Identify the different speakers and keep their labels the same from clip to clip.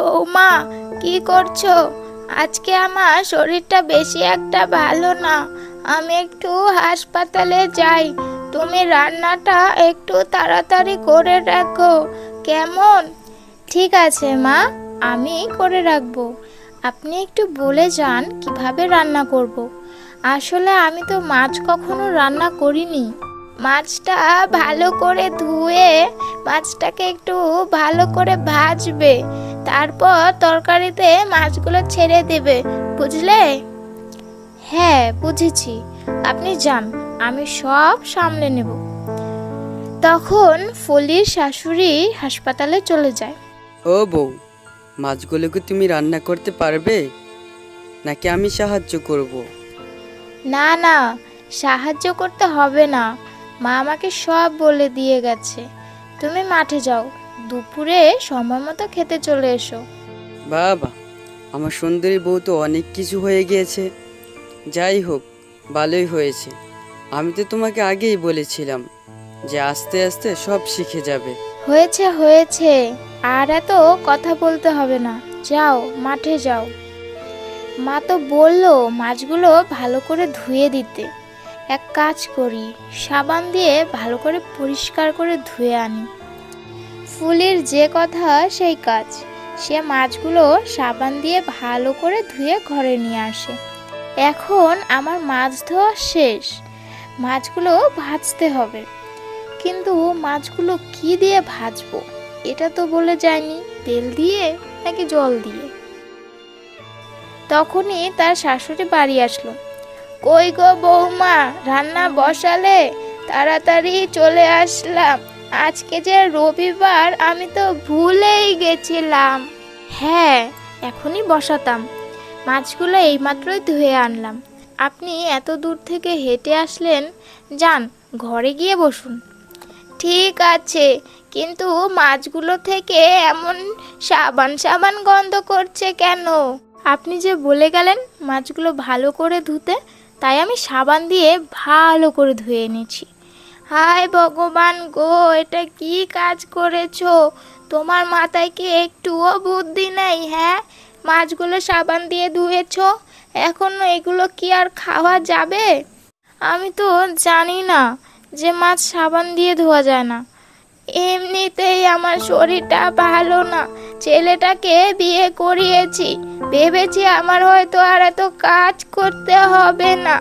Speaker 1: বৌমা, কি করছো? আজকে আমার শরীরটা বেশি একটা ভালো না, আমি একটু হাসপাতালে যাই। তুমি রান্নাটা একটু তাড়াতাড়ি করে রাখো, কেমন? ঠিক আছে মা, আমি করে রাখবো। আপনি একটু বলে যান কিভাবে রান্না করব। আসলে আমি তো মাছ কখনো রান্না করিনি। মাছটা ভালো করে ধুয়ে মাছটাকে একটু ভালো করে ভাজবে, তারপর তরকারিতে মাছগুলো ছেড়ে দেবে, বুঝলে? হ্যাঁ, বুঝেছি। আপনি যান, আমি সব সামলে নেব। তখন ফুলির শাশুড়ি হাসপাতালে চলে যায়।
Speaker 2: ও বউ, মাছগুলোকে তুমি রান্না করতে পারবে নাকি আমি সাহায্য করব?
Speaker 1: না না, সাহায্য করতে হবে না, মা আমাকে সব বলে দিয়ে গেছে। তুমি মাঠে যাও, দুপুরে সময় মতো খেতে চলে এসো।
Speaker 2: বাবা, আমার সুন্দরী বউ তো অনেক কিছু হয়ে গিয়েছে। যাই হোক, ভালোই হয়েছে। আমি তো তোমাকে আগেই বলেছিলাম যে আস্তে আস্তে সব শিখে যাবে।
Speaker 1: হয়েছে হয়েছে, আর এত কথা বলতে হবে না, যাও মাঠে যাও। মা তো বললো মাছগুলো ভালো করে ধুয়ে দিতে। এক কাজ করি, সাবান দিয়ে ভালো করে পরিষ্কার করে ধুয়ে আনি। ফুলির যে কথা সেই কাজ, সে মাছগুলো সাবান দিয়ে ভালো করে ধুয়ে ঘরে নিয়ে আসে। এখন আমার মাছ ধোয়া শেষ, মাছগুলো ভাজতে হবে। কিন্তু মাছগুলো কি দিয়ে ভাজবো এটা তো বলে যায়নি, তেল দিয়ে নাকি জল দিয়ে। তখনই তার শাশুড়ি বাড়ি আসলো। কই গো বৌমা, রান্না বসালে? তাড়াতাড়ি চলে আসলাম, আজকে যে রবিবার, আমি তো ভুলেই গেছিলাম। হ্যাঁ, এখনই বসাতাম, মাছগুলো এইমাত্রই ধুয়ে আনলাম। আপনি এত দূর থেকে হেঁটে আসলেন, যান ঘরে গিয়ে বসুন। ঠিক আছে, কিন্তু মাছগুলো থেকে এমন সাবান সাবান গন্ধ করছে কেন? আপনি যে বলে গেলেন মাছগুলো ভালো করে ধুতে, তাই আমি সাবান দিয়ে ভালো করে ধুয়ে এনেছি। হায় ভগবান গো, এটা কি কাজ করেছো? তোমার মাথায় কি একটুও বুদ্ধি নেই? হ্যাঁ, মাছগুলো সাবান দিয়ে ধুয়েছো, এখন এগুলো কি আর খাওয়া যাবে? আমি তো জানি না যে মাছ সাবান দিয়ে ধোয়া যায় না। এমনিতেই আমার শরীরটা ভালো না, ছেলেটাকে বিয়ে করিয়েছি, ভেবেছি আমার হয়তো আর এত কাজ করতে হবে না,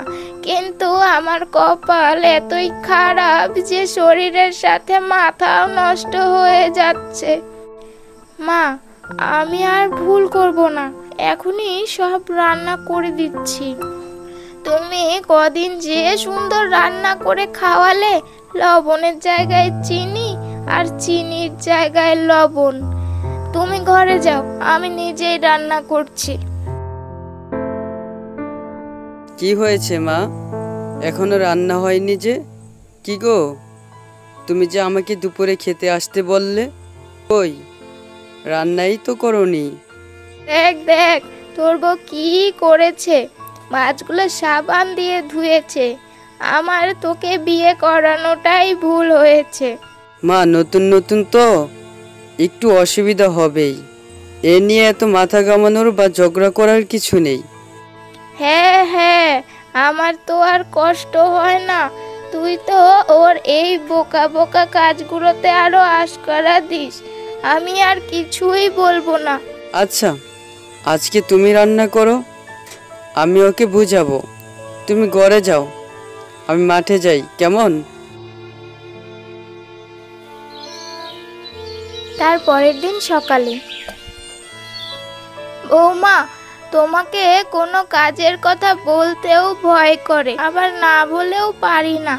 Speaker 1: কিন্তু আমার কপাল এতই খারাপ যে শরীরের সাথে মাথাও নষ্ট হয়ে যাচ্ছে। মা, আমি আর ভুল করব না, এখনই সব রান্না করে দিচ্ছি। তুমি কদিন যে সুন্দর রান্না করে খাওয়ালে, লবণের জায়গায় চিনি আর চিনির জায়গায় লবণ। তুমি ঘরে যাও, আমি নিজেই রান্না করছি।
Speaker 2: কি হয়েছে মা, এখনো রান্না হয়নি যে? কি গো, তুমি যে আমাকে দুপুরে খেতে আসতে বললে, কই রান্নাই তো করোনি?
Speaker 1: দেখ দেখ, তোর বউ কি করেছে, মাছগুলো সাবান দিয়ে ধুয়েছে। আমার তোকে বিয়ে করানোটাই ভুল হয়েছে।
Speaker 2: মা, নতুন নতুন তো একটু অসুবিধা হবেই, এ নিয়ে এত মাথা ঘামানোর বা ঝগড়া করার কিছু নেই।
Speaker 1: হ্যাঁ হ্যাঁ, আমার তো আর কষ্ট হয় না, তুই তো ওর এই বোকা বোকা কাজগুলোতে আরো আশকারা দিস। আমি আর কিছুই বলবো না।
Speaker 2: আচ্ছা, আজকে তুমি রান্না করো, আমি ওকে বুঝাবো। তুমি ঘরে যাও, আমি মাঠে যাই, কেমন?
Speaker 1: তার পরের দিন সকালে, বৌমা, তোমাকে কোনো কাজের কথা বলতেও ভয় করে, আবার না বলেও পারি না,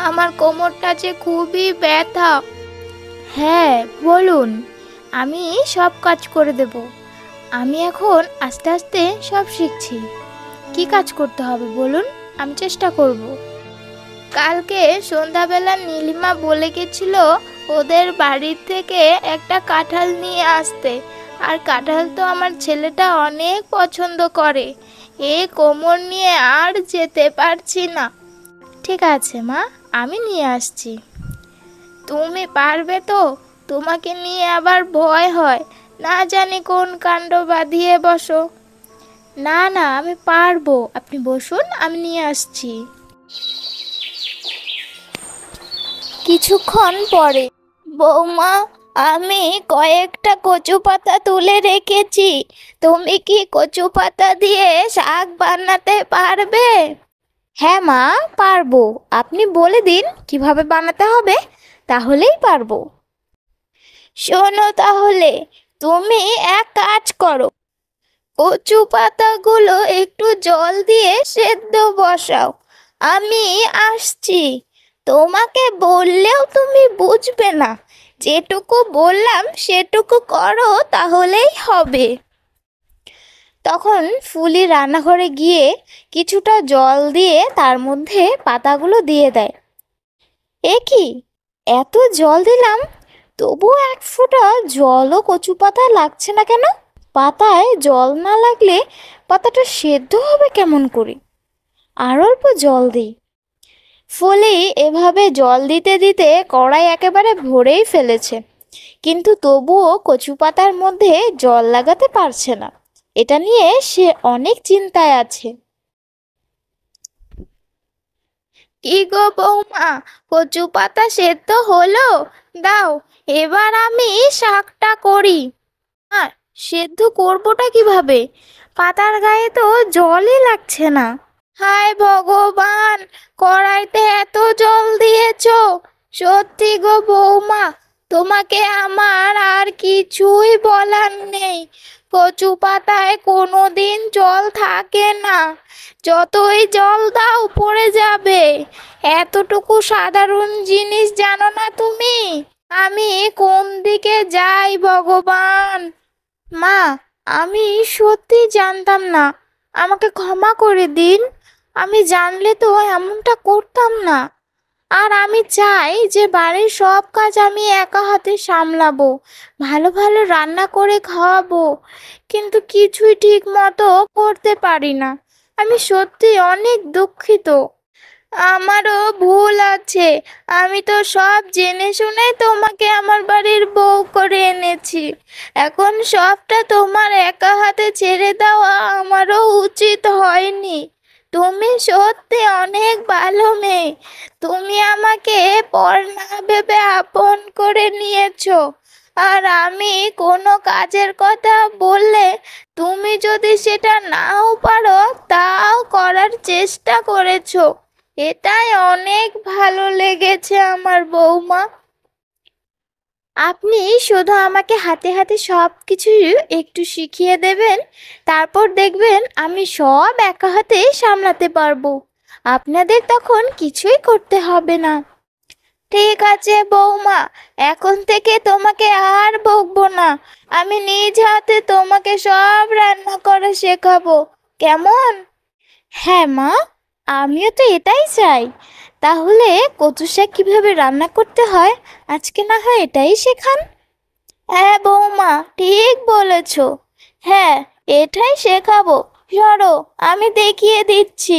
Speaker 1: আমার কোমরটা যে খুবই ব্যথা। হ্যাঁ বলুন, আমি সব কাজ করে দেব। আমি এখন আস্তে আস্তে সব শিখছি। কি কাজ করতে হবে বলুন, আমি চেষ্টা করব। কালকে সন্ধ্যাবেলা নীলিমা বলে গেছিল ওদের বাড়ির থেকে একটা কাঁঠাল নিয়ে আসতে, আর কাঁঠাল তো আমার ছেলেটা অনেক পছন্দ করে। এ কোমর নিয়ে আর যেতে পারছি না। ঠিক আছে মা, আমি নিয়ে আসছি। তুমি পারবে তো? তোমাকে নিয়ে আবার ভয় হয়, না জানি কোন কাণ্ড বাঁধিয়ে বসো। না না, আমি পারবো, আপনি বসুন, আমি নিয়ে আসছি। কিছুক্ষণ পরে, বৌমা, আমি কয়েকটা কচু পাতা তুলে রেখেছি, তুমি কি কচু পাতা দিয়ে শাক বানাতে পারবে? হ্যাঁ মা, পারবো, আপনি বলে দিন কিভাবে বানাতে হবে, তাহলেই পারবো। শোনো তাহলে, তুমি এক কাজ করো, কচু পাতাগুলো একটু জল দিয়ে সেদ্ধ বসাও, আমি আসছি। তোমাকে বললেও তুমি বুঝবে না, যেটুকু বললাম সেটুকু করো, তাহলেই হবে। তখন ফুলি রান্নাঘরে গিয়ে কিছুটা জল দিয়ে তার মধ্যে পাতাগুলো দিয়ে দেয়। এ কি, এত জল দিলাম, তবুও এক ফোঁটা জলও কচু পাতা লাগছে না কেন? পাতায় জল না লাগলে পাতাটা সেদ্ধ হবে কেমন করে? আর অল্প জল দিই। ফলি এভাবে জল দিতে দিতে কড়াই একেবারে ভরেই ফেলেছে, কিন্তু তবুও কচু পাতার মধ্যে জল লাগাতে পারছে না। এটা নিয়ে সে অনেক চিন্তায় আছে। কি গো বৌমা, কচু পাতা সেদ্ধ হলো? দাও, এবার আমি শাকটা করি। আর সেদ্ধ করবোটা কিভাবে? পাতার গায়ে তো জলই লাগছে না। হায় ভগবান, কড়াইতে এত জল দিয়েছো! সত্যি গো বৌমা, তোমাকে আমার আর কিছুই বলার নেই। কচু পাতায় কোনোদিন জল থাকে না, যতই জল দাও পড়ে যাবে। এতটুকু সাধারণ জিনিস জানো না তুমি? আমি কোন দিকে যাই ভগবান! মা, আমি সত্যি জানতাম না, আমাকে ক্ষমা করে দিন। আমি জানলে তো এমনটা করতাম না। আর আমি চাই যে বাড়ির সব কাজ আমি একা হাতে সামলাবো, ভালো ভালো রান্না করে খাওয়াবো, কিন্তু কিছুই ঠিক মতো করতে পারি না। আমি সত্যি অনেক দুঃখিত। আমারও ভুল আছে, আমি তো সব জেনে শুনে তোমাকে আমার বাড়ির বউ করে এনেছি। এখন সবটা তোমার একা হাতে ছেড়ে দেওয়া আমারও উচিত হয়নি। তুমি সত্যি অনেক ভালো মেয়ে, তুমি আমাকে পর না ভেবে আপন করে নিয়েছো। আর আমি কোনো কাজের কথা বললে তুমি যদি সেটা নাও পারো, তাও করার চেষ্টা করেছো। এটাই অনেক ভালো লেগেছে আমার বৌমা। আপনি শুধু আমাকে হাতে হাতে সব কিছু একটু শিখিয়ে দেবেন, তারপর দেখবেন আমি সব একা হাতে সামলাতে পারবো। আপনাদের তখন কিছুই করতে হবে না। ঠিক আছে বৌমা, এখন থেকে তোমাকে আর বকবো না। আমি নিজ হাতে তোমাকে সব রান্না করা শেখাবো, কেমন? হ্যাঁ মা, আমিও তো এটাই চাই। তাহলে কচু শাক কিভাবে রান্না করতে হয় আজকে না হয় এটাই শেখান। হ্যাঁ বৌমা, ঠিক বলেছ। হ্যাঁ, এটাই শেখাবো। সরো, আমি দেখিয়ে দিচ্ছি।